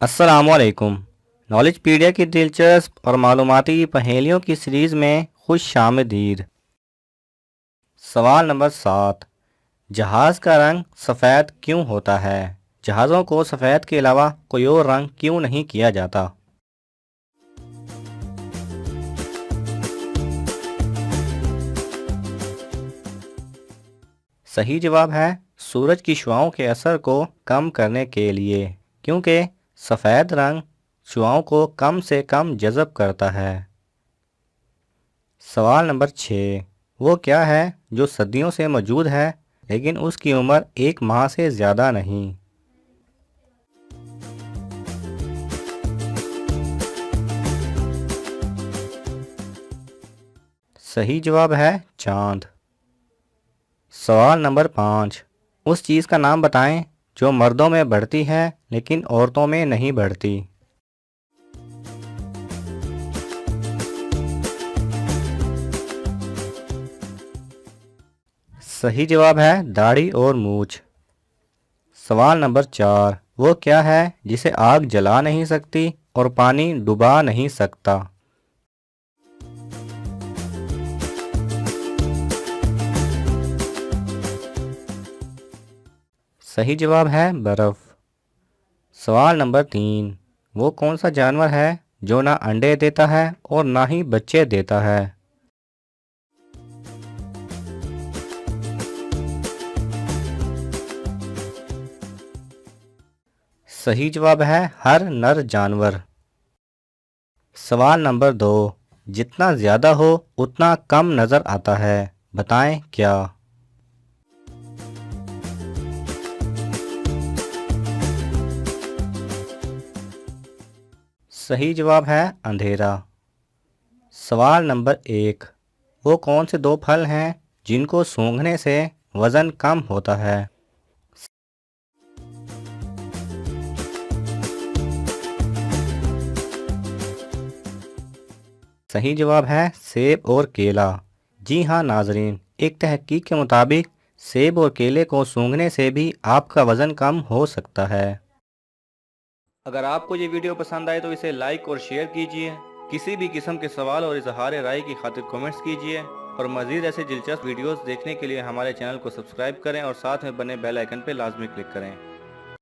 अस्सलामुअलैकुम। नॉलेजपीडिया की दिलचस्प और मालूमाती पहेलियों की सीरीज़ में खुश आमदीद। सवाल नंबर 7। जहाज़ का रंग सफ़ेद क्यों होता है? जहाज़ों को सफ़ेद के अलावा कोई और रंग क्यों नहीं किया जाता? सही जवाब है सूरज की शुआओं के असर को कम करने के लिए, क्योंकि सफ़ेद रंग शुआओं को कम से कम जज़ब करता है। सवाल नंबर 6। वो क्या है जो सदियों से मौजूद है लेकिन उसकी उम्र एक माह से ज़्यादा नहीं? सही जवाब है चांद। सवाल नंबर 5। उस चीज़ का नाम बताएं जो मर्दों में बढ़ती है लेकिन औरतों में नहीं बढ़ती। सही जवाब है दाढ़ी और मूछ। सवाल नंबर 4। वो क्या है जिसे आग जला नहीं सकती और पानी डुबा नहीं सकता? सही जवाब है बर्फ़। सवाल नंबर 3। वो कौन सा जानवर है जो ना अंडे देता है और ना ही बच्चे देता है? सही जवाब है हर नर जानवर। सवाल नंबर 2। जितना ज़्यादा हो उतना कम नज़र आता है, बताएं क्या? सही जवाब है अंधेरा। सवाल नंबर 1। वो कौन से दो फल हैं जिनको सूंघने से वज़न कम होता है? सही जवाब है सेब और केला। जी हाँ नाजरीन, एक तहकीक के मुताबिक सेब और केले को सूंघने से भी आपका वज़न कम हो सकता है। अगर आपको ये वीडियो पसंद आए तो इसे लाइक और शेयर कीजिए। किसी भी किस्म के सवाल और इजहार राय की खातिर कमेंट्स कीजिए और मज़ीद ऐसे दिलचस्प वीडियोस देखने के लिए हमारे चैनल को सब्सक्राइब करें और साथ में बने बेल आइकन पर लाजमी क्लिक करें।